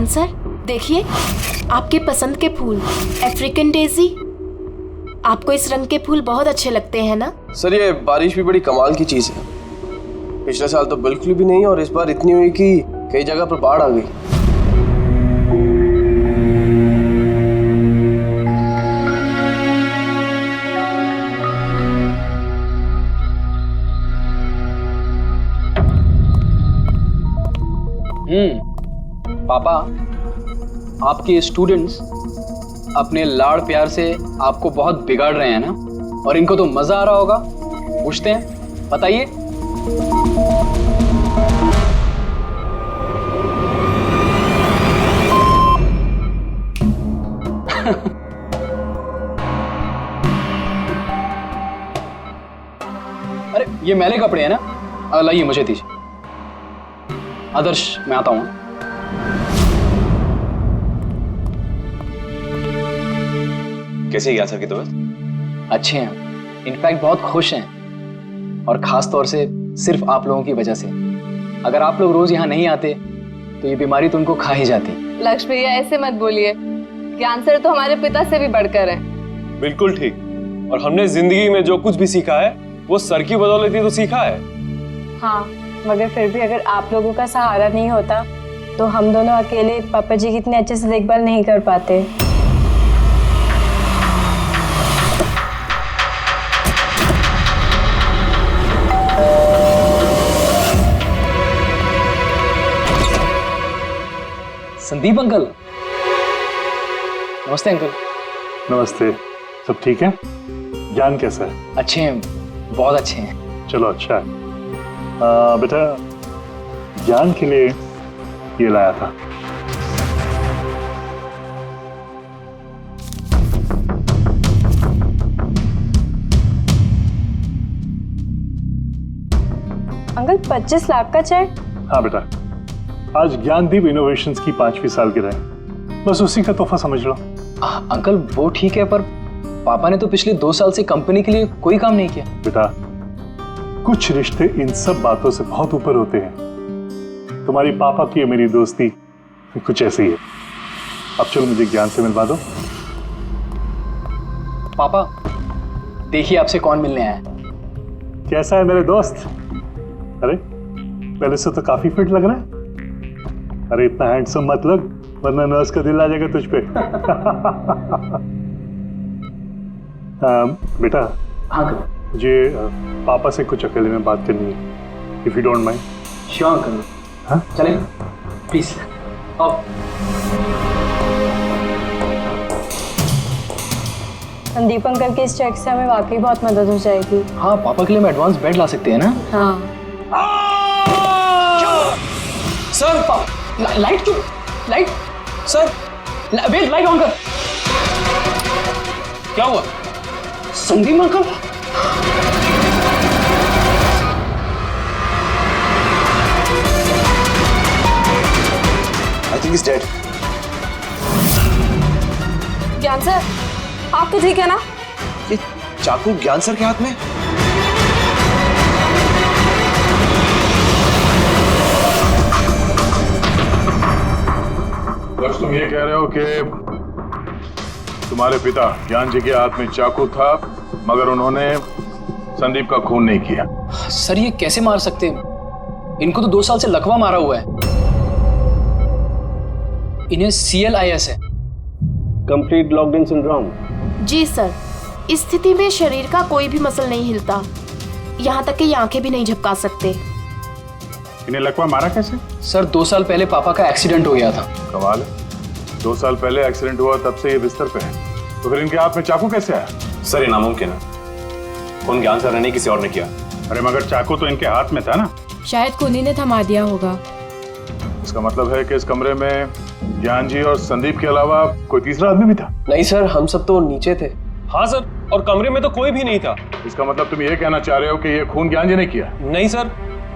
ज्ञान सर देखिए, आपके पसंद के फूल, अफ्रीकन डेजी। आपको इस रंग के फूल बहुत अच्छे लगते हैं ना? सर ये बारिश भी बड़ी कमाल की चीज है। पिछले साल तो बिल्कुल भी नहीं और इस बार इतनी हुई कि कई जगह पर बाढ़ आ गई। पापा, आपके स्टूडेंट्स अपने लाड़ प्यार से आपको बहुत बिगाड़ रहे हैं ना, और इनको तो मजा आ रहा होगा। पूछते हैं, बताइए। अरे ये मैले कपड़े हैं ना, लाइए मुझे दीजिए। आदर्श, मैं आता हूं। कैसे ज्ञान सर की तबीयत? अच्छे हैं, इनफैक्ट बहुत खुश हैं, और खास तौर से सिर्फ आप लोगों की वजह से। अगर आप लोग रोज यहाँ नहीं आते तो ये बीमारी तो उनको खा ही जाती। लक्ष्य भैया ऐसे मत बोलिए, ज्ञान सर तो हमारे पिता से भी बढ़कर हैं। बिल्कुल ठीक। और हमने जिंदगी में जो कुछ भी सीखा है वो सर की बदौलत ही तो सीखा है। हाँ, मगर फिर भी अगर आप लोगों का सहारा नहीं होता तो हम दोनों अकेले पापा जी की इतने अच्छे से देखभाल नहीं कर पाते। संदीप अंकल। नमस्ते अंकल। नमस्ते। सब ठीक है? ज्ञान कैसा है? अच्छे हैं, बहुत अच्छे हैं। चलो अच्छा है। बेटा, ज्ञान के लिए ये लाया था। अंकल 25 लाख का चेक? हाँ बेटा, आज ज्ञानदीप इनोवेशंस की 5वीं सालगिरह है, बस उसी का तोहफा समझ लो। अंकल वो ठीक है, पर पापा ने तो पिछले 2 साल से कंपनी के लिए कोई काम नहीं किया। बेटा, कुछ रिश्ते इन सब बातों से बहुत ऊपर होते हैं। तुम्हारी पापा की और मेरी दोस्ती कुछ ऐसी ही है। अब चलो मुझे ज्ञान से मिलवा दो। पापा देखिए आपसे कौन मिलने आया है। कैसा है मेरे दोस्त? अरे पहले से तो काफी फिट लग रहा है। अरे इतना हैंडसम मत लग, वरना नर्स का दिल आ जाएगा तुझ पे। बेटा, हाँ अंकल। मुझे पापा से कुछ अकेले में बात करनी है, if you don't mind. Sure uncle. हाँ चलें प्लीज। आओ। संदीप अंकल के इस चेक से हमें वाकई बहुत मदद हो जाएगी। हाँ, पापा के लिए हम एडवांस बेड ला सकते हैं ना। हाँ सर, लाइट क्यों? Light sir, wait, light on कर। क्या हुआ? Sandeep uncle. I think he's dead. Gyan sir, आप तो ठीक है ना? ये चाकू ज्ञान सर के हाथ में? बस तुम ये कह रहे हो कि तुम्हारे पिता ज्ञान जी के हाथ में चाकू था, मगर उन्होंने संदीप का खून नहीं किया? सर ये कैसे मार सकते हैं? इनको तो 2 साल से लकवा मारा हुआ है। इन्हें CLIS है, कंप्लीट लॉक्ड इन सिंड्रोम। जी सर, इस स्थिति में शरीर का कोई भी मसल नहीं हिलता, यहाँ तक कि आंखें भी नहीं झपका सकते। इन्हें लकवा मारा कैसे? सर 2 साल पहले पापा का एक्सीडेंट हो गया था। कमाल है, 2 साल पहले एक्सीडेंट हुआ तब से ये बिस्तर पे है, तो फिर इनके हाथ में चाकू कैसे आया? सर ये नामुमकिन है, खून ज्ञान सर ने नहीं किसी और ने किया। अरे मगर चाकू तो इनके हाथ में था ना? शायद कुनी ने थमा दिया होगा। इसका मतलब है कि इस कमरे में ज्ञान जी और संदीप के अलावा कोई तीसरा आदमी भी था? नहीं सर, हम सब तो नीचे थे। हाँ सर, और कमरे में तो कोई भी नहीं था। इसका मतलब तुम ये कहना चाह रहे हो कि ये खून ज्ञान जी ने किया? नहीं सर,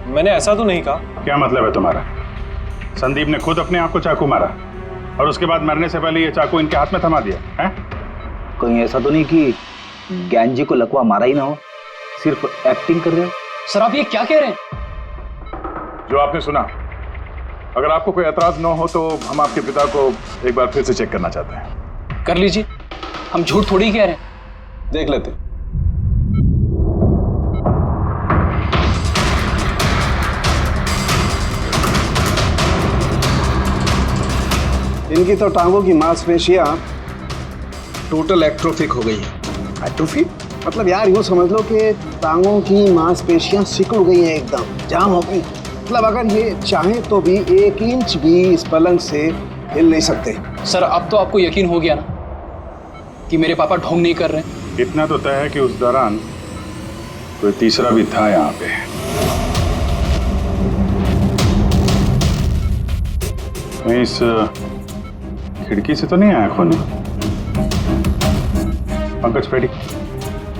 मैंने ऐसा तो नहीं कहा। क्या मतलब है तुम्हारा? संदीप ने खुद अपने आप को चाकू मारा और उसके बाद मरने से पहले ये चाकू इनके हाथ में थमा दिया है? कहीं ऐसा तो नहीं कि ज्ञान जी को लकवा मारा ही ना हो, सिर्फ एक्टिंग कर रहे हो? सर आप ये क्या कह रहे हैं? जो आपने सुना अगर आपको कोई एतराज न हो तो हम आपके पिता को एक बार फिर से चेक करना चाहते हैं। कर लीजिए, हम झूठ थोड़ी कह रहे हैं। देख लेते। इनकी तो टांगों की मांसपेशियां टोटल एक्ट्रोफिक हो गई हैं। एक्ट्रोफिक मतलब यार यूँ समझ लो कि टांगों की मांसपेशियां सिकुड़ गई हैं, एकदम जाम हो गई। मतलब अगर ये चाहें तो भी 1 इंच भी इस पलंग से हिल नहीं सकते। सर अब तो आपको यकीन हो गया ना कि मेरे पापा ढोंग नहीं कर रहे। इतना तो तय है कि उस दौरान कोई तीसरा भी था यहाँ पे। कहीं इस खिड़की से तो नहीं आया खून? पंकज पेटी,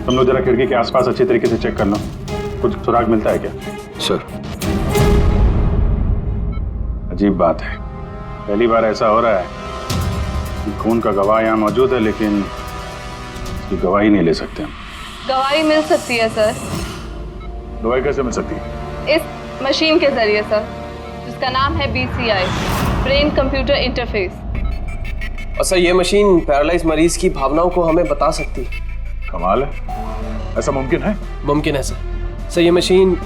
तुम लोग जरा खिड़की के आसपास अच्छी तरीके से चेक कर लो, कुछ सुराग मिलता है क्या? सर अजीब बात है, पहली बार ऐसा हो रहा है कि खून का गवाह यहाँ मौजूद है लेकिन इसकी गवाही नहीं ले सकते हम। गवाही मिल सकती है सर, गवाही कैसे मिल सकती है? इस मशीन के जरिए सर, जिसका नाम है BCI, ब्रेन कंप्यूटर इंटरफेस। और सर ये मशीन पैरालाइज मरीज की भावनाओं को हमें बता सकती है। कमाल है, ऐसा मुमकिन है? मुमकिन है सर। सर ये मशीन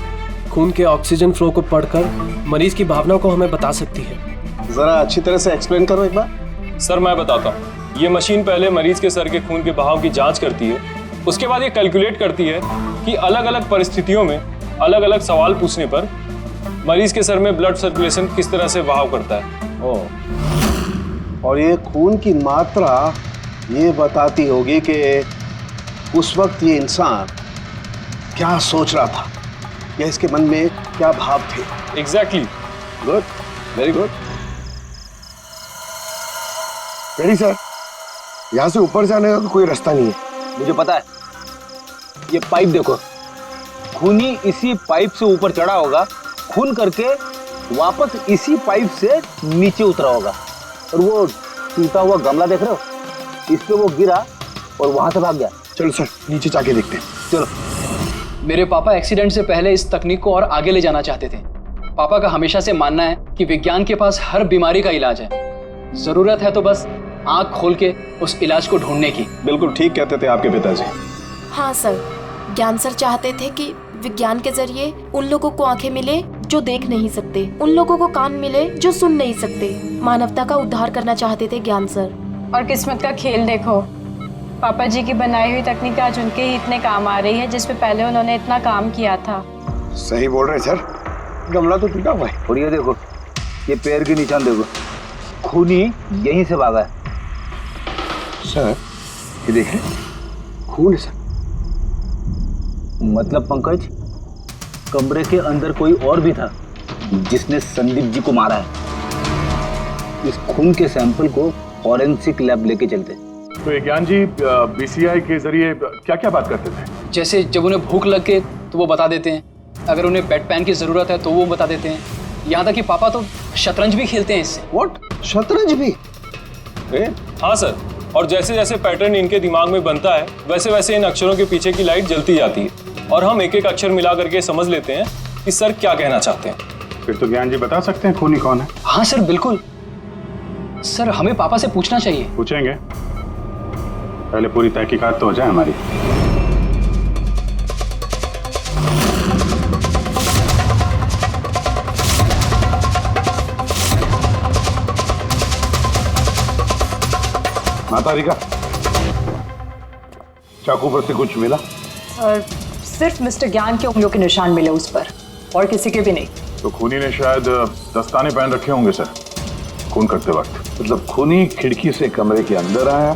खून के ऑक्सीजन फ्लो को पढ़कर मरीज की भावनाओं को हमें बता सकती है। जरा अच्छी तरह से एक्सप्लेन करो एक बार। सर मैं बताता हूँ। ये मशीन पहले मरीज के सर के खून के बहाव की जांच करती है, उसके बाद ये कैलकुलेट करती है कि अलग अलग परिस्थितियों में अलग अलग सवाल पूछने पर मरीज के सर में ब्लड सर्कुलेशन किस तरह से बहाव करता है। और ये खून की मात्रा ये बताती होगी कि उस वक्त ये इंसान क्या सोच रहा था या इसके मन में क्या भाव थे। एग्जैक्टली। Good, very good. पेड़ी सर, यहाँ से ऊपर जाने का कोई रास्ता नहीं है। मुझे पता है, ये पाइप देखो, खूनी इसी पाइप से ऊपर चढ़ा होगा, खून करके वापस इसी पाइप से नीचे उतरा होगा। और वो टूटा हुआ गमला देख रहे हो, इस पे वो गिरा और वहां से भाग गया। चलो सर नीचे जाके देखते हैं। चलो। मेरे पापा एक्सीडेंट से पहले इस तकनीक को और आगे ले जाना चाहते थे। पापा का हमेशा से मानना है कि विज्ञान के पास हर बीमारी का इलाज है, जरूरत है तो बस आंख खोल के उस इलाज को ढूंढने की। बिल्कुल ठीक कहते थे आपके पिताजी। हाँ सर, ज्ञान सर चाहते थे कि विज्ञान के जरिए उन लोगों को आंखें मिले जो देख नहीं सकते, उन लोगों को कान मिले जो सुन नहीं सकते। मानवता का उद्धार करना चाहते थे ज्ञान सर। और किस्मत का खेल देखो, पापा जी की बनाई हुई तकनीक आज उनके ही इतने काम आ रही है जिसपे पहले उन्होंने इतना काम किया था। सही बोल रहे सर, गमला तो टूटा हुआ है। और ये देखो, ये पैर के निशान देखो, खूनी यहीं से भागा है। सर ये देखें, खून है सर। मतलब पंकज, कमरे के अंदर कोई और भी था जिसने संदीप जी को मारा है। इस खून के सैंपल को फॉरेंसिक लैब लेके चलते। तो ये ज्ञान जी BCI के जरिए क्या क्या बात करते थे? जैसे जब उन्हें भूख लग के तो वो बता देते हैं, अगर उन्हें बेड पैन की जरूरत है तो वो बता देते हैं। यहाँ तक कि पापा तो शतरंज भी खेलते हैं इससे। व्हाट? शतरंज भी? हाँ सर, और जैसे जैसे पैटर्न इनके दिमाग में बनता है वैसे वैसे इन अक्षरों के पीछे की लाइट जलती जाती है और हम एक एक अक्षर मिला करके समझ लेते हैं कि सर क्या कहना चाहते हैं। फिर तो ज्ञान जी बता सकते हैं खूनी कौन है? हाँ सर बिल्कुल। सर हमें पापा से पूछना चाहिए। पूछेंगे, पहले पूरी तहकीकात तो हो जाए हमारी। माता रिका, चाकू पर से कुछ मिला? और सिर्फ मिस्टर ज्ञान के उंगलियों के निशान मिले उस पर, और किसी के भी नहीं। तो खूनी ने शायद दस्ताने पहन रखे होंगे सर खून करते वक्त। मतलब खूनी खिड़की से कमरे के अंदर आया,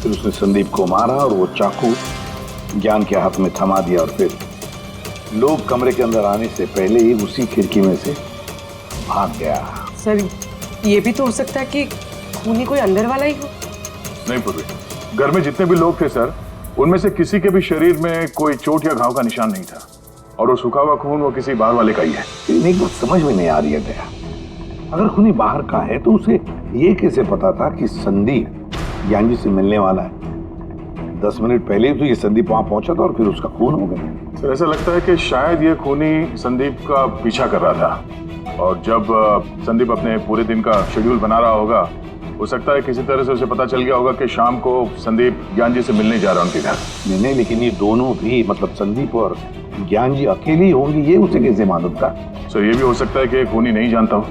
फिर उसने संदीप को मारा और वो चाकू ज्ञान के हाथ में थमा दिया और फिर लोग कमरे के अंदर आने से पहले ही उसी खिड़की में से भाग गया। सर ये भी तो हो सकता है कि खूनी कोई अंदर वाला ही हो। नहीं पूर्वी, घर में जितने भी लोग थे सर, उनमें से किसी के भी शरीर में कोई चोट या घाव का निशान नहीं था, और वो सूखा हुआ खून वो किसी बाहर वाले का ही है। लेकिन एक बात समझ में नहीं आ रही है दया, अगर खूनी बाहर का है तो उसे ये कैसे पता था कि संदीप ज्ञान जी से मिलने वाला है? 10 मिनट पहले तो ये संदीप वहां पहुंचा था और फिर उसका खून हो गया। सर ऐसा लगता है कि शायद ये खूनी संदीप का पीछा कर रहा था और जब संदीप अपने पूरे दिन का शेड्यूल बना रहा होगा, हो सकता है किसी तरह से उसे पता चल गया होगा कि शाम को संदीप ज्ञान जी से मिलने जा रहा है उनके घर। नहीं, लेकिन ये दोनों भी, मतलब संदीप और ज्ञान जी अकेली होंगी, ये उसे कैसे मालूम था? सर ये भी हो सकता है कि खूनी नहीं जानता हो,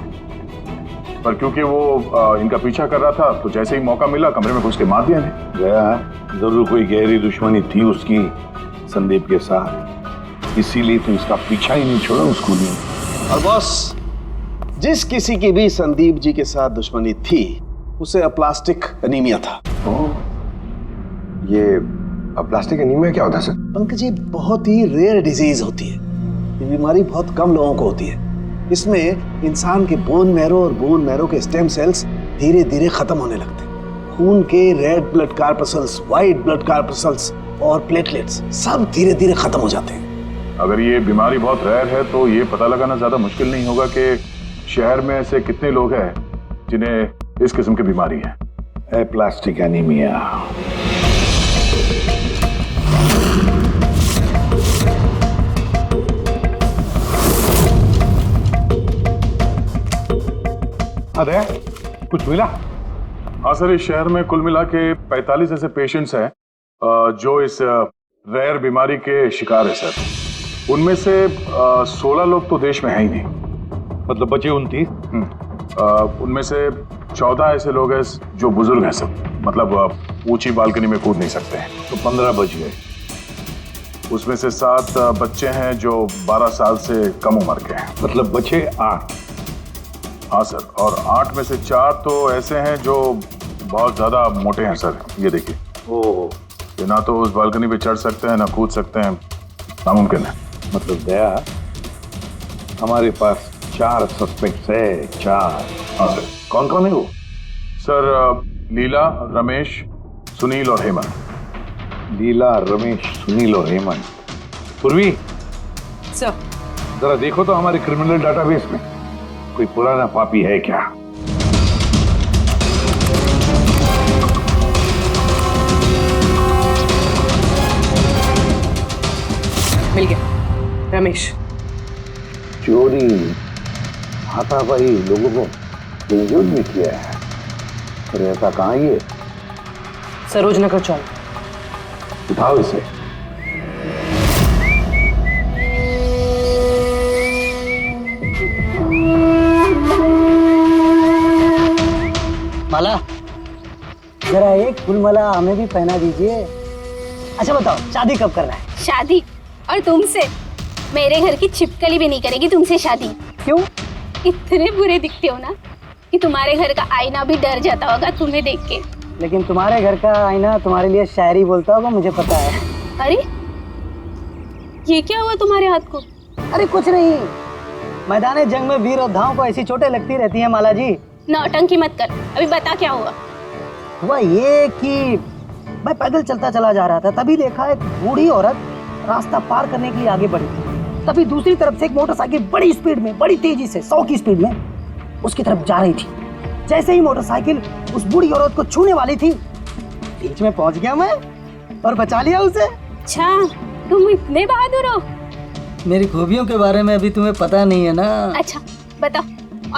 पर क्योंकि वो इनका पीछा कर रहा था तो जैसे ही मौका मिला कमरे में घुस के मार दिया इन्हें। गया जरूर कोई गहरी दुश्मनी थी उसकी संदीप के साथ, इसीलिए तो इसका पीछा ही नहीं छोड़ा उस खूनी ने। और बॉस, जिस किसी की भी संदीप जी के साथ दुश्मनी थी उसे अप्लास्टिक एनीमिया था। ये प्लास्टिक एनीमिया क्या होता है सर? पंकज, ये बहुत ही रेयर डिजीज होती है। ये बीमारी बहुत कम लोगों को होती है। इसमें इंसान के बोन मैरो और बोन मैरो के स्टेम सेल्स धीरे धीरे खत्म होने लगते हैं। खून के red blood corpuscles, white blood corpuscles और प्लेटलेट्स सब धीरे धीरे खत्म हो जाते हैं। अगर ये बीमारी बहुत रेयर है तो ये पता लगाना ज्यादा मुश्किल नहीं होगा कि शहर में ऐसे कितने लोग हैं जिन्हें इस किस्म की बीमारी है। Plastic anaemia. अरे कुछ मिला? हाँ सर, इस शहर में कुल मिला के 45 ऐसे पेशेंट्स हैं जो इस रेयर बीमारी के शिकार है सर। उनमें से 16 लोग तो देश में है ही नहीं, मतलब बचे 29। उनमें से 14 ऐसे लोग हैं जो बुजुर्ग हैं सब, मतलब ऊंची बालकनी में कूद नहीं सकते हैं। तो 15 बच गए। उसमें से 7 बच्चे हैं जो 12 साल से कम उम्र के हैं, मतलब बचे 8। हाँ सर, और 8 में से 4 तो ऐसे हैं जो बहुत ज्यादा मोटे हैं सर। ये देखिए, ये ना तो उस बालकनी पे चढ़ सकते हैं ना कूद सकते हैं, नामुमकिन है। मतलब दया, हमारे पास 4 सस्पेक्ट्स है। 4? हाँ सर। कौन कौन है वो? सर लीला, रमेश, सुनील और हेमंत। लीला, रमेश, सुनील और हेमंत। पूर्वी सर, जरा देखो तो हमारे क्रिमिनल डाटाबेस में कोई पुराना पापी है क्या? मिल गया। रमेश, चोरी, हाथापाई लोगों को बेइज्जत भी किया है। पर ऐसा कहाँ ये? सरोज नगर चौक। उठाओ इसे। माला, जरा एक फूल माला हमें भी पहना दीजिए। अच्छा बताओ, शादी कब करना है? शादी? और तुमसे? मेरे घर की छिपकली भी नहीं करेगी तुमसे शादी। क्यों? इतने बुरे दिखते हो ना कि तुम्हारे घर का आईना भी डर जाता होगा तुम्हें देख के। लेकिन तुम्हारे घर का आईना तुम्हारे लिए शायरी बोलता होगा, मुझे पता है। अरे ये क्या हुआ तुम्हारे हाथ को? अरे कुछ नहीं, मैदान जंग में वीर योद्धाओं को ऐसी चोटें लगती रहती हैं माला जी। नौटंकी मत कर, अभी बता क्या हुआ। हुआ ये कि मैं पैदल चलता चला जा रहा था, तभी देखा एक बूढ़ी औरत रास्ता पार करने के लिए आगे बढ़ी थी। तभी दूसरी तरफ से एक मोटरसाइकिल बड़ी स्पीड में, बड़ी तेजी से 100 की स्पीड में उसकी तरफ जा रही थी। जैसे ही मोटरसाइकिल उस बूढ़ी औरत को छूने वाली थी, बीच में पहुंच गया मैं और बचा लिया उसे। अच्छा, तुम इतने बहादुर हो। मेरी खूबियों के बारे में अभी तुम्हें पता नहीं है ना। अच्छा बताओ,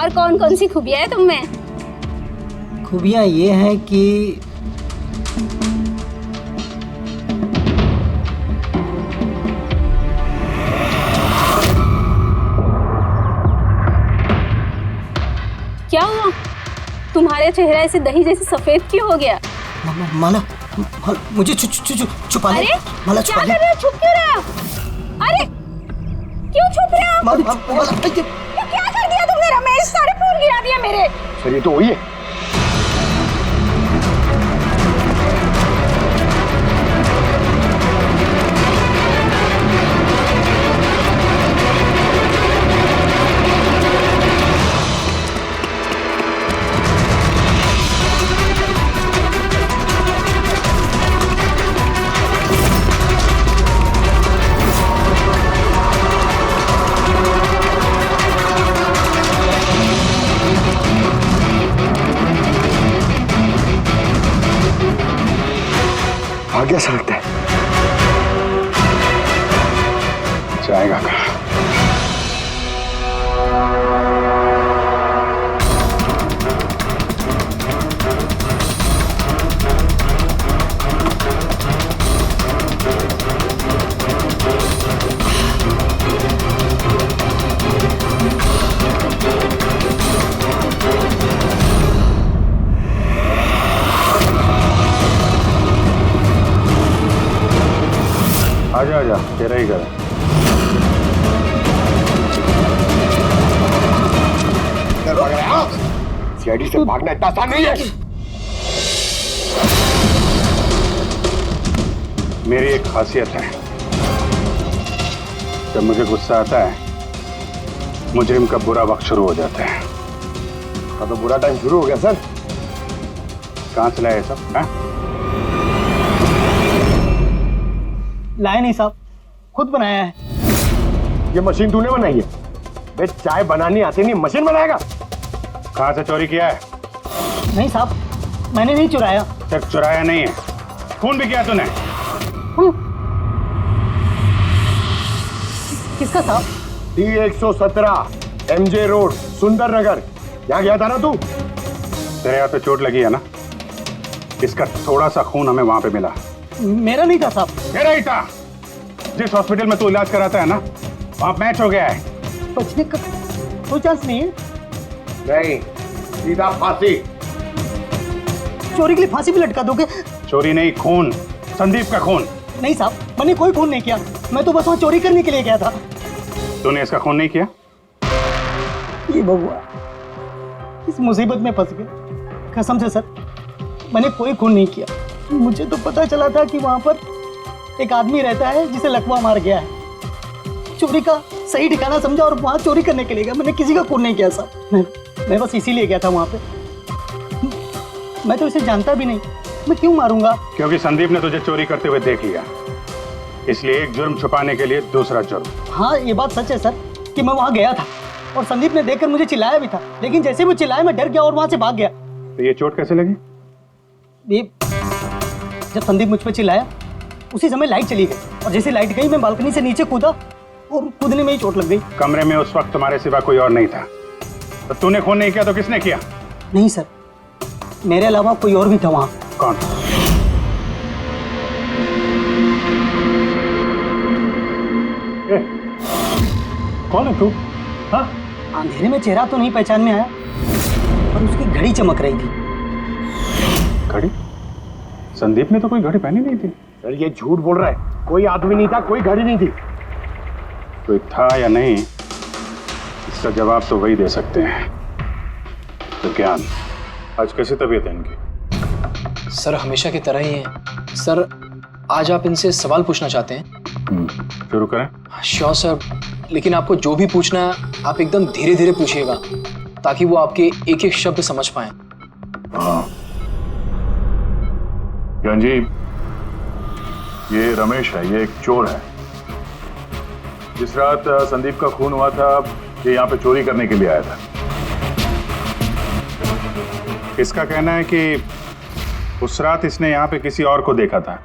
और कौन कौन सी खूबियां है तुम में? खूबियां ये हैं कि क्या हुआ? तुम्हारा चेहरा ऐसे दही जैसे सफेद क्यों हो गया? माला, मुझे छुपा ले। अरे माला, क्या कर रहे हो? छुप क्यों रहे हो? अरे क्यों छुप रहे हो? ये क्या कर दिया तुमने रमेश? सारे फूल गिरा दिया मेरे। सर ये तो वही है। आ गया सा लगता है। जाएगा कहाँ? जा, तेरा ही घर है। सीआईडी से भागना इतना आसान नहीं है। मेरी एक खासियत है, जब मुझे गुस्सा आता है मुजरिम का बुरा वक्त शुरू हो जाता है। तो बुरा टाइम शुरू हो गया सर। कहाँ से लाया ये सब? लाए नहीं साहब, खुद बनाया है। ये मशीन तूने बनाई है? बे चाय बनानी आती नहीं, मशीन बनाएगा? कहाँ से चोरी किया है? नहीं साहब, मैंने नहीं चुराया। सिर्फ चुराया नहीं है, खून भी किया तूने। किसका साहब? D117 MJ रोड सुंदर नगर, यहाँ गया था ना तू? तेरे हाथ पे चोट लगी है ना, इसका थोड़ा सा खून हमें वहां पे मिला। मेरा नहीं था साहब। तेरा ही था। जिस हॉस्पिटल में तू इलाज कराता है ना, वहां मैच हो गया है। बचने का कोई चांस नहीं है। नहीं, सीधा फांसी। चोरी के लिए फांसी भी लटका दोगे? चोरी नहीं, खून, संदीप का खून। नहीं साहब, मैंने कोई खून नहीं किया, मैं तो बस वहाँ चोरी करने के लिए गया था। तूने इसका खून नहीं किया? ये भगवान, इस मुसीबत में फंस गए। कसम से सर, मैंने कोई खून नहीं किया। मुझे तो पता चला था कि वहाँ पर एक आदमी रहता है जिसे लकवा मार गया है। चोरी का सही ठिकाना समझा और वहाँ चोरी करने के लिए गया। मैंने किसी का खून नहीं किया साहब। मैं बस इसीलिए गया था वहाँ पे। मैं तो इसे जानता भी नहीं, मैं क्यों मारूंगा? क्योंकि संदीप ने तुझे चोरी करते हुए देख लिया, इसलिए एक जुर्म छुपाने के लिए दूसरा जुर्म। हाँ, ये बात सच है सर कि मैं वहाँ गया था और संदीप ने देखकर मुझे चिल्लाया भी था, लेकिन जैसे वो चिल्लाया मैं डर गया और वहाँ से भाग गया। तो ये चोट कैसे लगी? ये जब संदीप मुझ पर चिल्लाया उसी समय लाइट चली गई और जैसे लाइट गई मैं बालकनी से नीचे कूदा और कूदने में ही चोट लग गई। कमरे में उस वक्त तुम्हारे सिवा कोई और नहीं था, तो तूने खून नहीं किया तो किसने किया? नहीं सर, मेरे अलावा कोई और भी था वहाँ। कौन? कौन है तू? हाँ? अंधेरे में चेहरा तो नहीं पहचान में आया, पर उसकी घड़ी चमक रही थी। घड़ी? संदीप ने तो कोई घड़ी पहनी नहीं थी। सर ये झूठ बोल रहा है, कोई आदमी नहीं था, कोई घड़ी नहीं थी। कोई था या नहीं, इसका जवाब तो वही दे सकते हैं। तो ज्ञान, आज कैसी तबीयत है इनकी? सर हमेशा की तरह ही है। सर आज आप इनसे सवाल पूछना चाहते हैं? शुरू करें? श्योर सर, लेकिन आपको जो भी पूछना है आप एकदम धीरे धीरे पूछिएगा ताकि वो आपके एक एक शब्द समझ पाए। हाँ ज्ञान जी, ये रमेश है, ये एक चोर है। जिस रात संदीप का खून हुआ था ये यहाँ पे चोरी करने के लिए आया था। इसका कहना है कि उस रात इसने यहाँ पे किसी और को देखा था।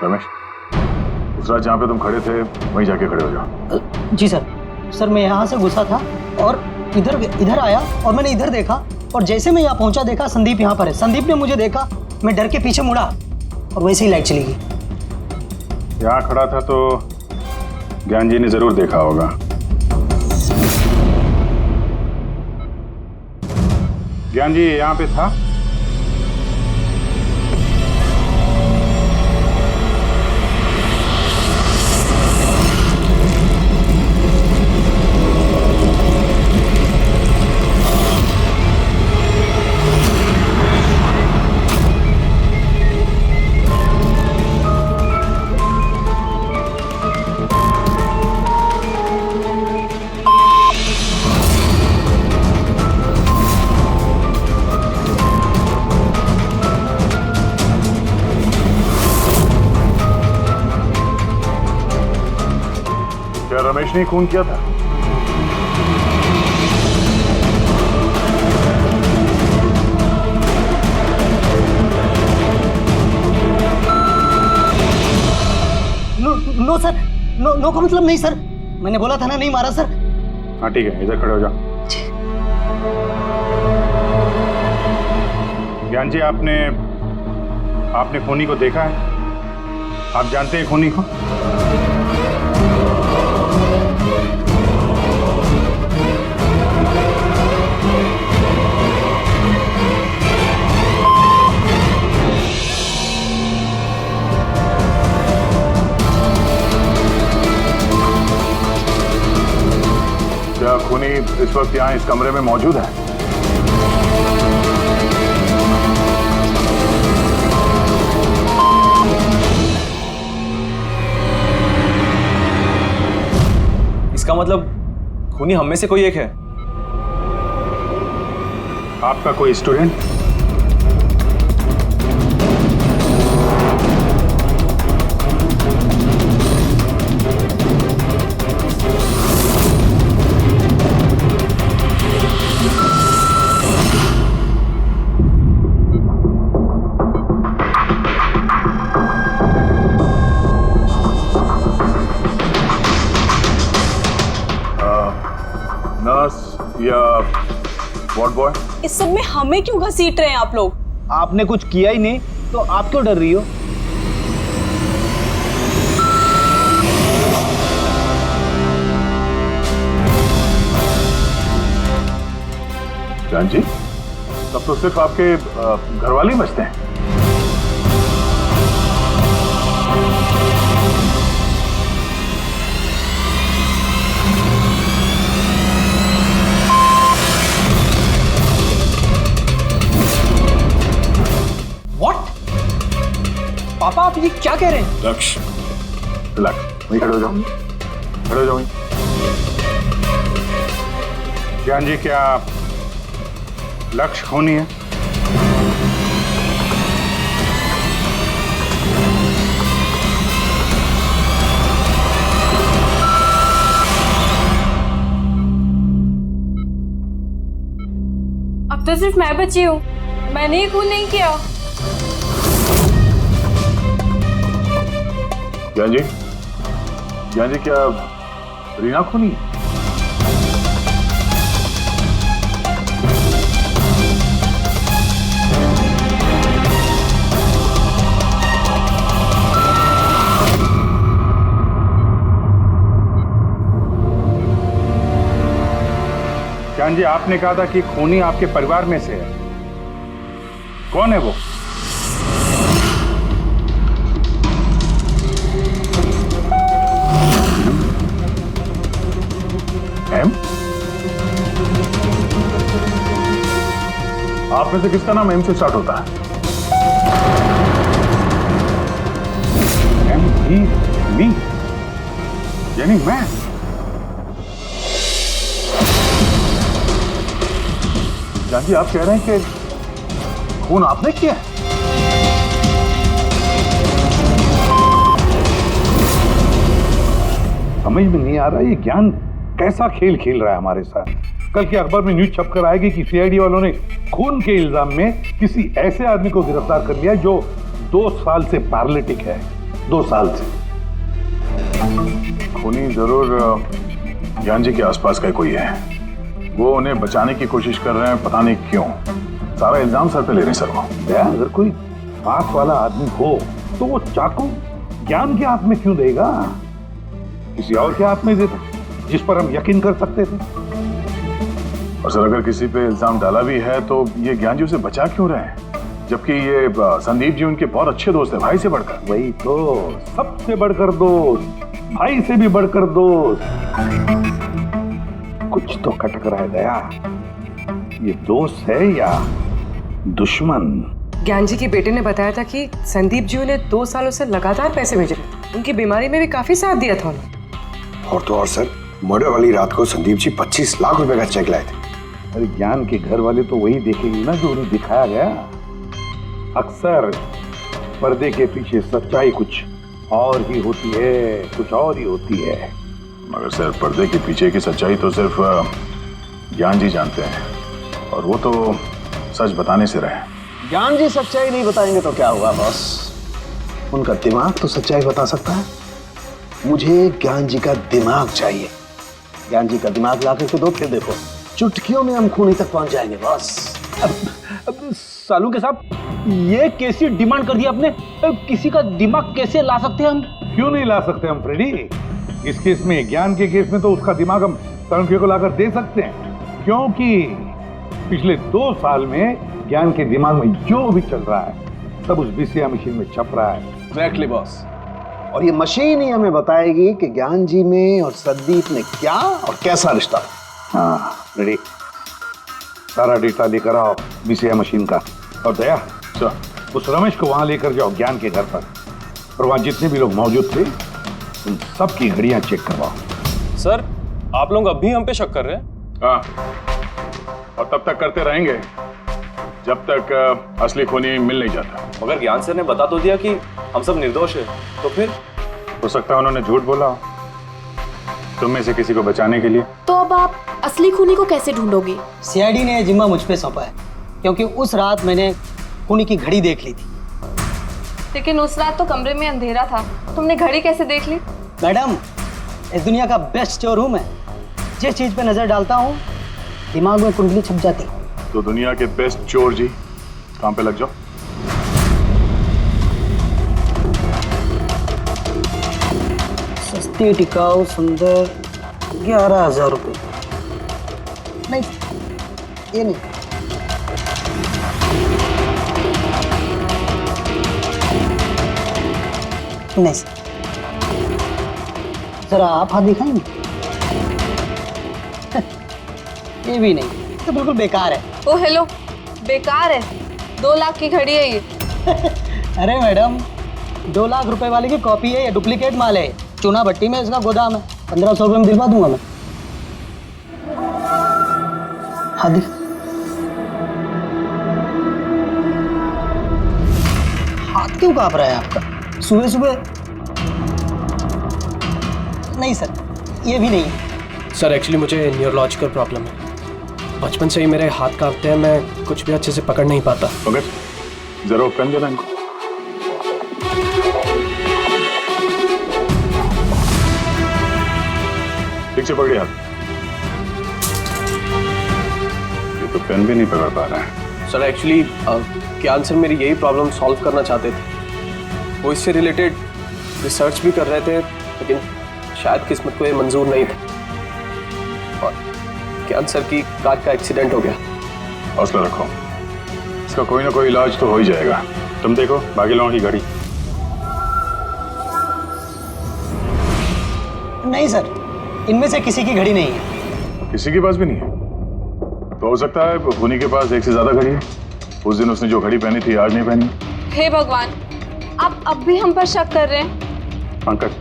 रमेश, उस रात जहाँ पे तुम खड़े थे वहीं जाके खड़े हो जाओ। जी सर। सर मैं यहाँ से घुसा था और इधर आया और मैंने इधर देखा और जैसे मैं यहाँ पहुँचा देखा संदीप यहाँ पर है। संदीप ने मुझे देखा, मैं डर के पीछे मुड़ा और वैसे ही लाइट चली गई। यहाँ खड़ा था तो ज्ञान जी ने जरूर देखा होगा। ज्ञान जी यहाँ पे था? रमेश ने खून किया था? नो सर, नो का मतलब नहीं सर, मैंने बोला था ना नहीं मारा सर। हाँ ठीक है, इधर खड़े हो जाओ। ज्ञान जी, आपने खूनी को देखा है? आप जानते हैं खूनी को? खूनी इस वक्त यहाँ इस कमरे में मौजूद है? इसका मतलब खूनी हम में से कोई एक है। आपका कोई स्टूडेंट? नर्स या वार्ड बॉय? इस सब में हमें क्यों घसीट रहे हैं आप लोग? आपने कुछ किया ही नहीं तो आप क्यों डर रही हो? जान जी, तब तो सिर्फ आपके घर वाले ही बचते हैं। पापा आप ये क्या कह रहे हैं? लक्ष्य, रिलैक्स, वहीं खड़े हो जाओ, खड़े हो जाओ वहीं। ज्ञान जी, क्या लक्ष्य खूनी है? अब तो सिर्फ मैं बची हूँ, मैंने ही खून नहीं किया। ज्ञान जी, ज्ञान जी, क्या रीना खूनी है? ज्ञान जी, आपने कहा था कि खूनी आपके परिवार में से है। कौन है वो? आप में से किसका नाम एम से स्टार्ट होता है? एम ही मी, यानी मैं। जान जी, आप कह रहे हैं कि खून आपने किया है? समझ में नहीं आ रहा ये ज्ञान कैसा खेल खेल रहा है हमारे साथ। कल के अखबार में न्यूज छपकर आएगी कि सीआईडी वालों ने खून के इल्जाम में किसी ऐसे आदमी को गिरफ्तार कर लिया जो 2 साल से पैरालिटिक है। 2 साल से। खूनी जरूर ज्ञान जी के आसपास का कोई है। वो उन्हें बचाने की कोशिश कर रहे हैं, पता नहीं क्यों। सारा इल्जाम सर पे ले रहे हैं सर वो। अगर कोई पास वाला आदमी हो तो वो चाकू ज्ञान के हाथ में क्यों देगा? किसी और के हाथ में देता जिस पर हम यकीन कर सकते थे। और सर, अगर किसी पे इल्जाम डाला भी है तो ये ज्ञान जी उसे बचा क्यों रहे हैं? जबकि ये संदीप जी उनके बहुत अच्छे दोस्त हैं, भाई से बढ़कर। वही तो, सबसे बढ़कर दोस्त, भाई से भी बढ़कर दोस्त। कुछ तो खटक रहा है दया। ये दोस्त है या दुश्मन? ज्ञान जी के बेटे ने बताया था कि संदीप जी उन्हें 2 सालों से लगातार पैसे भेज रहे थे। उनकी बीमारी में भी काफी साथ दिया था उन्होंने। और तो और सर, मर्डर वाली रात को संदीप जी 25 लाख रुपए का चेक लाए थे। अरे ज्ञान के घर वाले तो वही देखेंगे ना जो उन्हें दिखाया गया। अक्सर पर्दे के पीछे सच्चाई कुछ और ही होती है, कुछ और ही होती है। मगर सर, पर्दे के पीछे की सच्चाई तो सिर्फ ज्ञान जी जानते हैं, और वो तो सच बताने से रहे। ज्ञान जी सच्चाई नहीं बताएंगे तो क्या हुआ बॉस? उनका दिमाग तो सच्चाई बता सकता है। मुझे ज्ञान जी का दिमाग चाहिए। ज्ञान जी का दिमाग ला करके दो, फिर देखो चुटकियों में हम खूनी तक पहुंच जाएंगे बॉस। सालू के साहब, ये कैसी डिमांड कर दी आपने? किसी का दिमाग कैसे ला सकते हैं हम? क्यों नहीं ला सकते हम फ्रेडी? इस केस में, ज्ञान के केस में तो उसका दिमाग हम तनुखे को लाकर दे सकते हैं, क्योंकि पिछले 2 साल में ज्ञान के दिमाग में जो भी चल रहा है सब उस बीसीआर मशीन में छप रहा है। Exactly boss. और ये मशीन ही हमें बताएगी कि ज्ञान जी में और संदीप में क्या और कैसा रिश्ता। हाँ रेडी, सारा डेटा लेकर आओ बीसीआई मशीन का। और दया सर, उस रमेश को वहां लेकर जाओ ज्ञान के घर पर, और वहां जितने भी लोग मौजूद थे उन सबकी घड़ियां चेक करवाओ। सर, आप लोग अब भी हम पे शक कर रहे हैं? हाँ, और तब तक करते रहेंगे जब तक असली खूनी मिल नहीं जाता। मगर ज्ञान सर ने बता तो दिया कि हम सब निर्दोष है, तो फिर? हो सकता है उन्होंने झूठ बोला हो तुम में से किसी को बचाने के लिए। तो अब आप असली खूनी को कैसे ढूंढोगे? सीआईडी ने जिम्मा मुझ पे सौंपा है, क्योंकि उस रात मैंने खूनी की घड़ी देख ली थी। लेकिन उस रात तो कमरे में अंधेरा था, तुमने घड़ी कैसे देख ली? मैडम, इस दुनिया का बेस्ट चोर हूँ मैं। जिस चीज पे नजर डालता हूँ दिमाग में कुंडली छप जाती है। तो दुनिया के बेस्ट चोर जी काम पे लग जाओ। सस्ती टिकाऊ सुंदर 11,000 रुपये। नहीं, ये नहीं। नहीं सर, जरा आप हाथ दिखाएंगे? ये भी नहीं, तो बिल्कुल बेकार है। ओ हेलो, बेकार है? 2 लाख की घड़ी है ये। अरे मैडम, 2 लाख रुपए वाली की कॉपी है, ये डुप्लीकेट माल है। चूना भट्टी में इसका गोदाम है, 1500 रुपये में दिलवा दूंगा मैं। हाँ दिख, हाथ क्यों कांप रहा है आपका सुबह सुबह? नहीं सर, ये भी नहीं है। सर एक्चुअली मुझे न्यूरोलॉजिकल प्रॉब्लम है, बचपन से ही मेरे हाथ कांपते हैं, मैं कुछ भी अच्छे से पकड़ नहीं पाता। मगर जरा पेन देना इनको। ठीक से पकड़िए हाथ। ये तो पेन भी नहीं पकड़ पा रहा है। सर एक्चुअली ज्ञान सर मेरी यही प्रॉब्लम सॉल्व करना चाहते थे। वो इससे रिलेटेड रिसर्च भी कर रहे थे, लेकिन शायद किस्मत को ये मंजूर नहीं था और ज्ञान सर की कार का एक्सीडेंट हो गया। हौसला रखो, इसका कोई ना कोई इलाज तो हो ही जाएगा। तुम देखो बाकी लोगों की घड़ी। नहीं सर, इनमें से किसी की घड़ी नहीं है। किसी के पास भी नहीं है? तो हो सकता है खूनी के पास एक से ज्यादा घड़ी है। उस दिन उसने जो घड़ी पहनी थी आज नहीं पहनी। हे भगवान, आप अब भी हम पर शक कर रहे हैं? पंकज,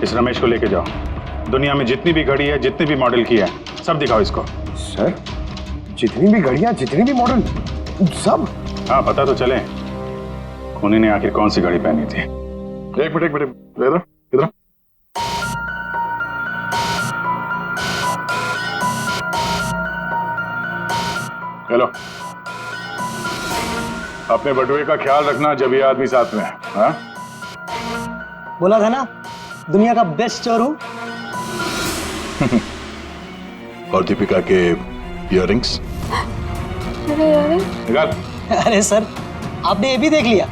इस रमेश को लेके जाओ। दुनिया में जितनी भी घड़ी है, जितनी भी मॉडल की है, सब दिखाओ इसको। सर, जितनी भी घड़ियां, जितनी भी मॉडल, सब? हाँ, पता तो चले खूनी ने आखिर कौन सी घड़ी पहनी थी। एक मिनट इधर इधर। हेलो, अपने बटुए का ख्याल रखना जब ये आदमी साथ में है। हाँ? बोला था ना, दुनिया का बेस्ट चोर हूं। और दीपिका के इयररिंग्स निकाल। अरे सर, आपने ये भी देख लिया?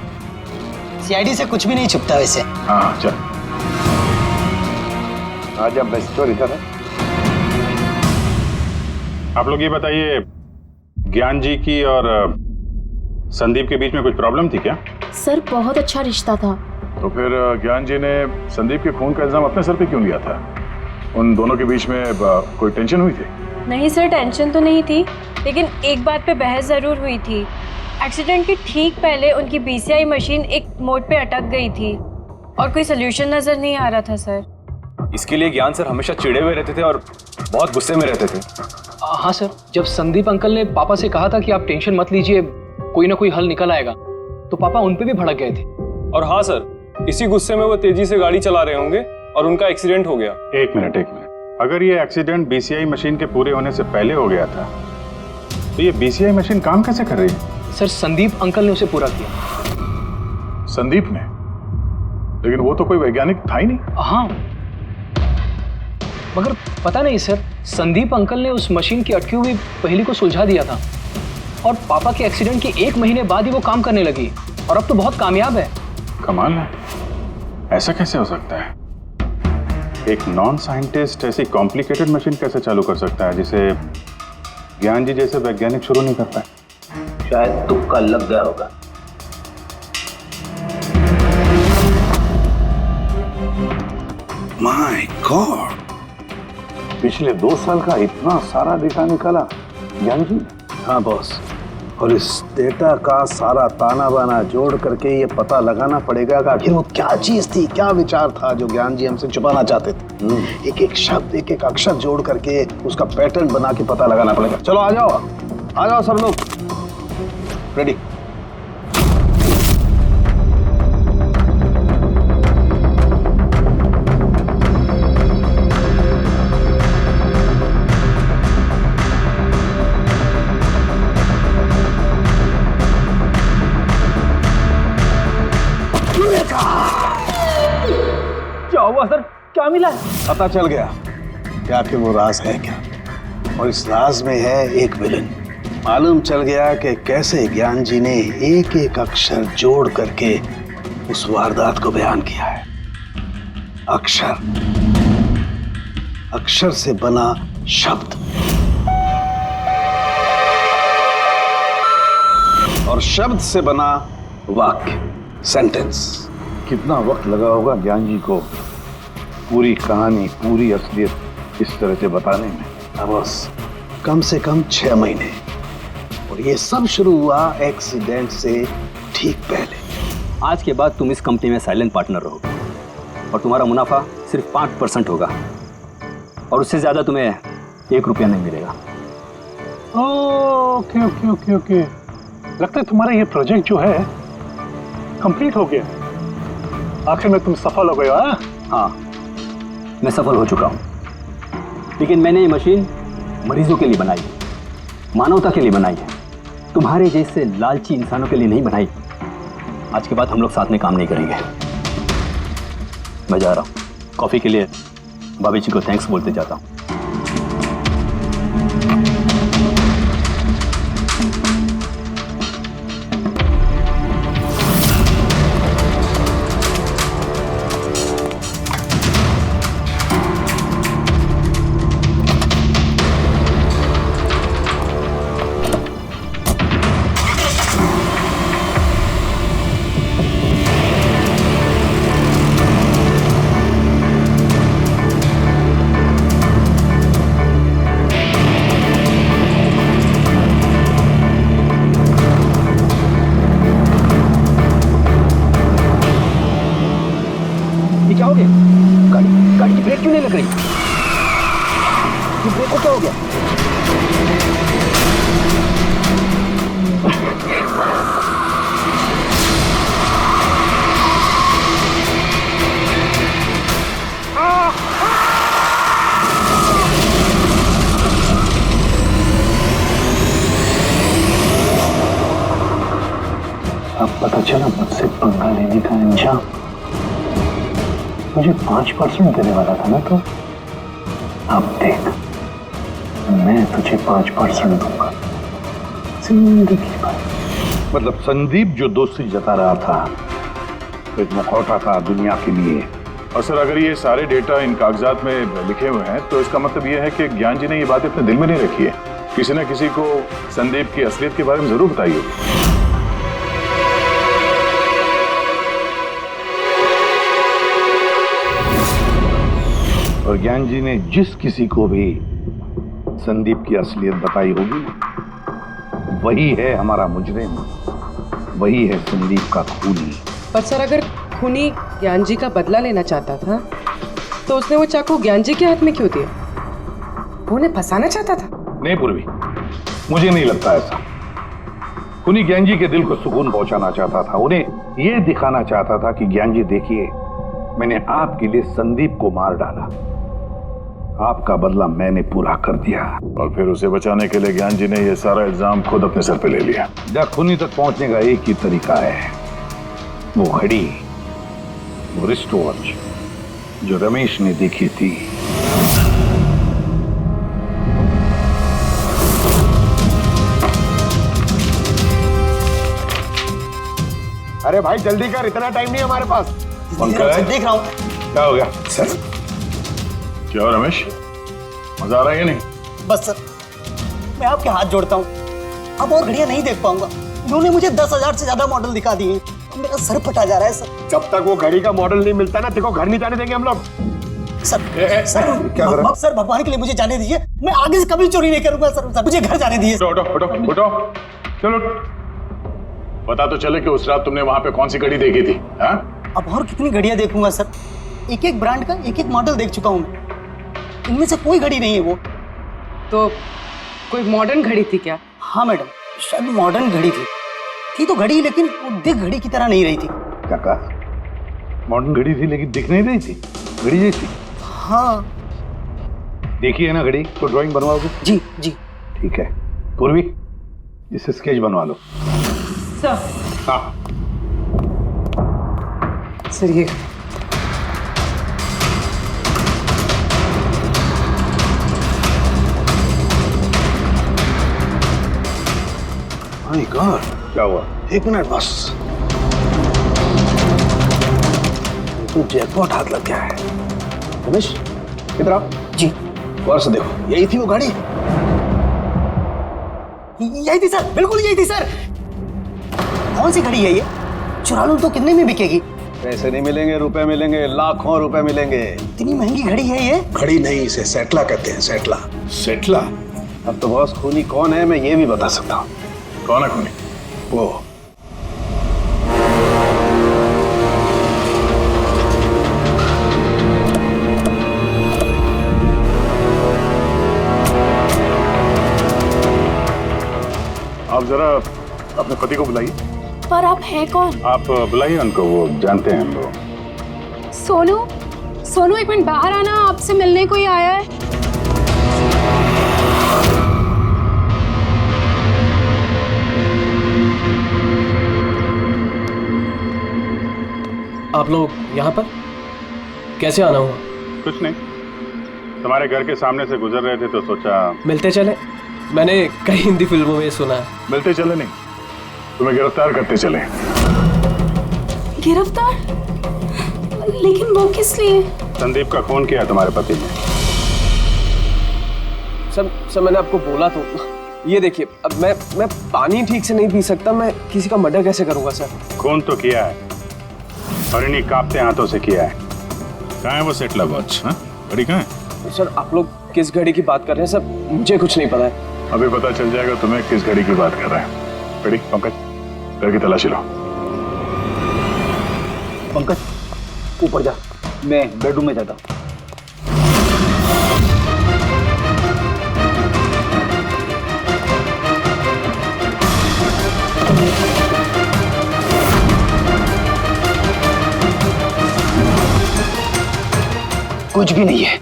सीआईडी से कुछ भी नहीं छुपता वैसे। हाँ चल, आज अब बेस्ट चोर इधर है। आप लोग ये बताइए, ज्ञान जी की और संदीप के बीच में कुछ प्रॉब्लम थी क्या? सर बहुत अच्छा रिश्ता था। तो फिर ज्ञान जी ने संदीप के खून का इल्जाम अपने सर पे क्यों लिया था? उन दोनों के बीच में कोई टेंशन हुई थी? नहीं सर, टेंशन तो नहीं थी, लेकिन एक बात पे बहस जरूर हुई थी। एक्सीडेंट के ठीक पहले उनकी बीसीआई मशीन एक मोड़ पे अटक गई थी और कोई सोल्यूशन नजर नहीं आ रहा था सर। इसके लिए ज्ञान सर हमेशा चिढ़े हुए रहते थे और बहुत गुस्से में रहते थे। हाँ सर, जब संदीप अंकल ने पापा से कहा था कि आप टेंशन मत लीजिए, कोई ना कोई हल निकल आएगा, तो पापा उन पे भी भड़क गए थे। और हाँ सर, इसी गुस्से में वो तेजी से गाड़ी चला रहे होंगे और उनका एक्सीडेंट हो गया। एक मिनट, अगर ये एक्सीडेंट बीसीआई मशीन के पूरे होने से पहले हो गया था, तो ये बीसीआई मशीन काम कैसे कर रही है? सर, संदीप अंकल ने उसे पूरा किया। संदीप ने? लेकिन वो तो कोई वैज्ञानिक था ही नहीं। हाँ, मगर पता नहीं सर, संदीप अंकल ने उस मशीन की अटकी हुई पहेली को सुलझा दिया था और पापा के एक्सीडेंट के 1 महीने बाद ही वो काम करने लगी और अब तो बहुत कामयाब है। कमाल है, ऐसा कैसे हो सकता है? एक नॉन साइंटिस्ट ऐसी कॉम्प्लिकेटेड मशीन कैसे चालू कर सकता है जिसे ज्ञान जी जैसे वैज्ञानिक शुरू नहीं कर पाए? शायद तुक्का लग गया होगा। माय गॉड, पिछले 2 साल का इतना सारा डेटा निकाला ज्ञान जी? हाँ बॉस, और इस डेटा का सारा ताना बाना जोड़ करके ये पता लगाना पड़ेगा कि आखिर वो क्या चीज थी, क्या विचार था जो ज्ञान जी हमसे छुपाना चाहते थे। एक एक शब्द, एक एक अक्षर जोड़ करके उसका पैटर्न बना के पता लगाना पड़ेगा। चलो आ जाओ सब लोग, रेडी। क्या हुआ सर, क्या मिला? पता चल गया कि आखिर वो राज है क्या, और इस राज में है एक विलन। मालूम चल गया कि कैसे ज्ञान जी ने एक एक अक्षर जोड़ करके उस वारदात को बयान किया है। अक्षर से बना शब्द और शब्द से बना वाक्य, सेंटेंस। कितना वक्त लगा होगा ज्ञान जी को पूरी कहानी, पूरी असलियत इस तरह से बताने में? बस कम से कम 6 महीने, और ये सब शुरू हुआ एक्सीडेंट से ठीक पहले। आज के बाद तुम इस कंपनी में साइलेंट पार्टनर रहोगे और तुम्हारा मुनाफा सिर्फ 5% होगा, और उससे ज्यादा तुम्हें 1 रुपया नहीं मिलेगा। ओके ओके ओके ओके, लगता है तुम्हारा ये प्रोजेक्ट जो है कंप्लीट हो गया। आखिर में तुम सफल हो गए हो। हाँ, मैं सफल हो चुका हूँ, लेकिन मैंने ये मशीन मरीजों के लिए बनाई है, मानवता के लिए बनाई है, तुम्हारे जैसे लालची इंसानों के लिए नहीं बनाई। आज के बाद हम लोग साथ में काम नहीं करेंगे। मैं जा रहा हूँ, कॉफी के लिए भाभी जी को थैंक्स बोलते जाता हूँ। क्या हो गया? गाड़ी की ब्रेक क्यों नहीं लग रही? ब्रेक को क्या हो गया? अब पता चला मुझसे पंगा लेने का अंजाम। मुझे 5% देने वाला था ना, तो अब देख, मैं तुझे 5% दूंगा जिंदगी भर। मतलब संदीप जो दोस्ती जता रहा था, तो एक मुखौटा था दुनिया के लिए। और सर, अगर ये सारे डेटा इन कागजात में लिखे हुए हैं, तो इसका मतलब ये है कि ज्ञान जी ने ये बात अपने दिल में नहीं रखी है। किसी न किसी को संदीप की असलियत के बारे में जरूर बताई होगी। और ज्ञान जी ने जिस किसी को भी संदीप की असलियत बताई होगी, वही है हमारा मुजरिम, वही है संदीप का खूनी। पर सर, अगर खूनी ज्ञान जी का बदला लेना चाहता था, तो उसने वो चाकू ज्ञान जी के हाथ में क्यों दिया? वो उन्हें फंसाना चाहता था? नहीं पूर्वी, मुझे नहीं लगता ऐसा। खूनी ज्ञान जी के दिल को सुकून पहुंचाना चाहता था, उन्हें यह दिखाना चाहता था कि ज्ञान जी देखिए, मैंने आपके लिए संदीप को मार डाला, आपका बदला मैंने पूरा कर दिया। और फिर उसे बचाने के लिए ज्ञान जी ने यह सारा इल्जाम खुद अपने सर पे ले लिया। खूनी तक पहुंचने का एक ही तरीका है, वो घड़ी, वो रिस्ट वॉच जो रमेश ने देखी थी। अरे भाई जल्दी कर, इतना टाइम नहीं हमारे पास। देख रहा हूँ। क्या हो गया सर? क्या रमेश, मजा आ रहा है या नहीं? बस सर, मैं आपके हाथ जोड़ता हूँ, अब और घड़ियां नहीं देख पाऊंगा। इन्होंने मुझे 10,000 से ज्यादा मॉडल दिखा दिए, मेरा सर फटा जा रहा है सर। जब तक वो घड़ी का मॉडल नहीं मिलता ना, देखो घर नहीं जाने देंगे हम लोग। सर क्या कर रहा है? सर भगवान के लिए मुझे जाने दीजिए, मैं आगे से कभी चोरी नहीं करूंगा सर, मुझे घर जाने दीजिए। उठो उठो उठो, चलो पता तो चले कि उस रात तुमने वहां पे कौन सी घड़ी देखी थी। हाँ? अब और कितनी घड़ियां देखूंगा सर, एक एक ब्रांड का एक एक मॉडल देख चुका हूँ मैं, इनमें से कोई घड़ी नहीं है वो। तो कोई मॉडर्न घड़ी थी क्या? हाँ मैडम, शायद मॉडर्न घड़ी थी तो घड़ी, लेकिन वो दिख घड़ी की तरह नहीं रही थी। क्या कहा? मॉडर्न घड़ी थी लेकिन दिख नहीं रही थी, घड़ी जैसी। हाँ देखी है ना घड़ी, तो ड्राइंग बनवाओगे? जी जी ठीक है। पूर्वी, इसे स्केच बनवा लो। सर। हाँ सर ये माय गॉड, क्या हुआ? 1 मिनट बस, तो जैकपॉट हाथ लग गया है। रमेश इधर आओ। जी। वर्ष देखो, यही थी वो गाड़ी। यही थी सर, बिल्कुल यही थी सर। कौन सी घड़ी है ये? चुरा लूं तो कितने में बिकेगी? पैसे नहीं मिलेंगे, रुपए मिलेंगे, लाखों रुपए मिलेंगे। इतनी महंगी घड़ी है ये? घड़ी नहीं, इसे सेटला कहते हैं, सेटला। सेटला? अब तो बॉस खूनी कौन है मैं ये भी बता सकता हूँ। कौन है खूनी? वो आप जरा अपने पति को बुलाइए। पर आप हैं कौन? आप बुलाइए उनको, वो जानते हैं हम लोग। सोनू एक मिनट बाहर आना, आपसे मिलने कोई आया है। आप लोग यहाँ पर कैसे आना हुआ? कुछ नहीं, तुम्हारे घर के सामने से गुजर रहे थे तो सोचा मिलते चले। मैंने कई हिंदी फिल्मों में सुना है। मिलते चले नहीं, तुम्हें गिरफ्तार करते चले। गिरफ्तार? लेकिन वो किस लिए? संदीप का खून किया तुम्हारे पति ने। सर मैंने आपको बोला तो, ये देखिए, अब मैं पानी ठीक से नहीं पी सकता, मैं किसी का मर्डर कैसे करूंगा सर? खून तो किया है और इन्हीं कांपते हाथों से किया है। कहाँ है वो सेटला वॉच? घड़ी कहाँ है? सर आप लोग किस घड़ी की बात कर रहे हैं सर? मुझे कुछ नहीं पता है। अभी पता चल जाएगा तुम्हें किस घड़ी की बात कर रहे हैं। घड़ी, पंकज घर की तलाशी लो। पंकज ऊपर जा, मैं बेडरूम में जाता हूँ। कुछ भी नहीं है।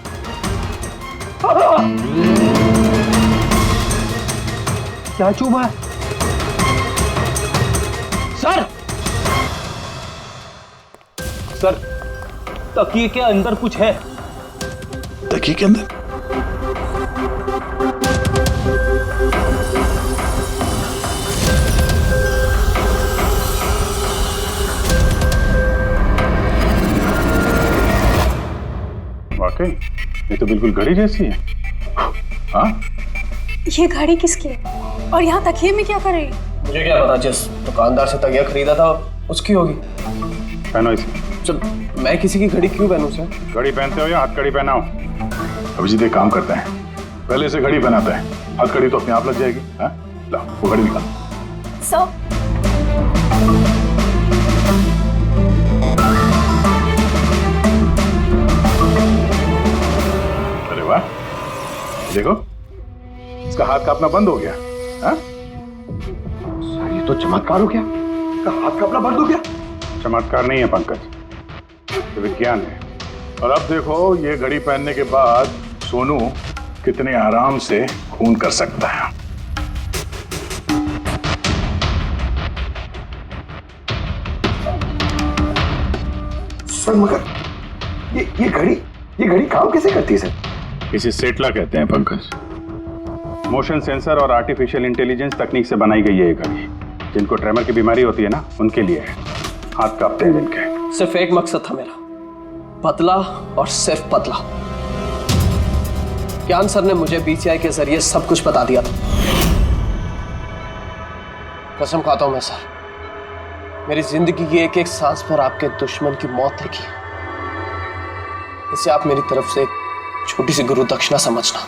क्या चुभा है? सर तकिए के अंदर कुछ है। तकिए के अंदर? वाकई ये तो बिल्कुल घड़ी जैसी है। हाँ? ये घड़ी किसकी है? और यहाँ तकिए में क्या कर रही है? मुझे क्या पता, जिस दुकानदार से तकिया खरीदा था उसकी होगी। पहनो इसे। सर मैं किसी की घड़ी क्यों पहनूं सर? घड़ी पहनते हो या हथकड़ी पहनाओ? अभिजीत एक काम करते हैं, पहले से घड़ी पहनाता है, हथकड़ी तो अपने आप लग जाएगी। हाँ? ला वो घड़ी निकाल। सर अरे वाह, देखो इसका हाथ कांपना बंद हो गया। हाँ? ये तो चमत्कार हो गया, इसका हाथ कांपना बंद हो गया। चमत्कार नहीं है पंकज, ये विज्ञान है। और अब देखो ये घड़ी पहनने के बाद सोनू कितने आराम से खून कर सकता है। सर मगर ये घड़ी काम कैसे करती है सर? इसे सेटला कहते हैं पंकज। मोशन सेंसर और आर्टिफिशियल इंटेलिजेंस तकनीक से बनाई गई है ये घड़ी। जिनको ट्रेमर की बीमारी होती है ना, उनके लिए है। हाथ कांपते हैं जिनके। सिर्फ एक मकसद था मेरा, पतला और सिर्फ पतला। ज्ञान सर ने मुझे बीसीआई के जरिए सब कुछ बता दिया था। कसम खाता हूं मैं सर, मेरी जिंदगी की एक एक सांस पर आपके दुश्मन की मौत लिखी। इसे आप मेरी तरफ से एक छोटी सी गुरु दक्षिणा समझना।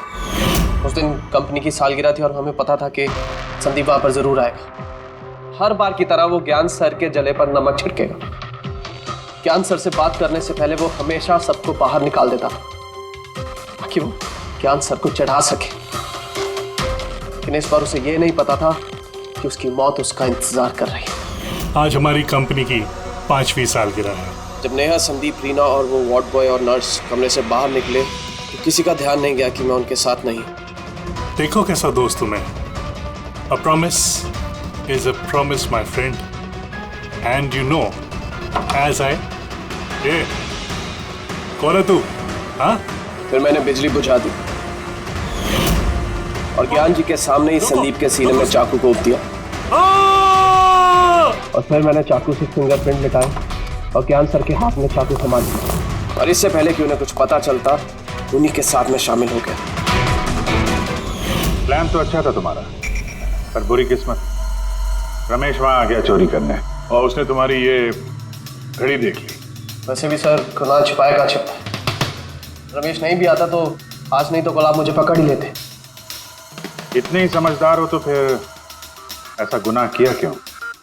उस दिन कंपनी की सालगिरह थी और हमें पता था कि संदीप वहां पर जरूर आएगा। हर बार की तरह वो ज्ञान सर के जले पर नमक छिड़केगा। ज्ञान सर से बात करने से पहले वो हमेशा सबको बाहर निकाल देता था ताकि वो ज्ञान सर को चढ़ा सके। लेकिन इस बार उसे ये नहीं पता था कि उसकी मौत उसका इंतजार कर रही है। आज हमारी कंपनी की 5वीं सालगिरह है। जब नेहा, संदीप, रीना और वो वार्ड बॉय और नर्स कमरे से बाहर निकले तो किसी का ध्यान नहीं गया कि मैं उनके साथ नहीं। देखो कैसा दोस्त हूं मैं। A promise is a promise, my friend. And you know, as I... ये कौन है तू? हाँ? फिर मैंने बिजली बुझा दी और ज्ञान जी के सामने ही संदीप के सीने में चाकू को उप दिया। और फिर मैंने चाकू से फिंगरप्रिंट मिटाए और ज्ञान सर के हाथ में चाकू थमा दिया। और इससे पहले कि उन्हें कुछ पता चलता, उन्हीं के साथ में शामिल हो गया। प्लान तो अच्छा था तुम्हारा, पर बुरी किस्मत, रमेश वहां आ गया चोरी करने और उसने तुम्हारी ये घड़ी देख ली। वैसे भी सर, खुदा छिपाएगा छिपा। रमेश नहीं भी आता तो आज नहीं तो कल आप मुझे पकड़ ही लेते। इतने ही समझदार हो तो फिर ऐसा गुनाह किया क्यों?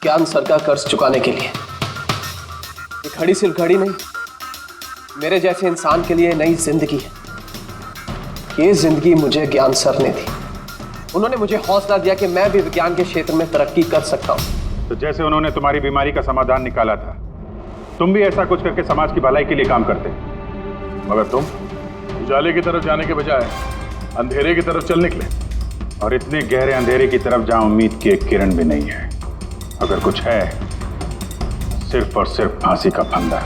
ज्ञान सर का कर्ज चुकाने के लिए। ये घड़ी सिर्फ घड़ी नहीं, मेरे जैसे इंसान के लिए नई जिंदगी है। ये जिंदगी मुझे ज्ञान सर ने दी। उन्होंने मुझे हौसला दिया कि मैं भी विज्ञान के क्षेत्र में तरक्की कर सकता हूँ। तो जैसे उन्होंने तुम्हारी बीमारी का समाधान निकाला था, तुम भी ऐसा कुछ करके समाज की भलाई के लिए काम करते। मगर तुम उजाले की तरफ जाने के बजाय अंधेरे की तरफ चल निकले, और इतने गहरे अंधेरे की तरफ जहां उम्मीद की एक किरण भी नहीं है। अगर कुछ है, सिर्फ और सिर्फ फांसी का फंदा।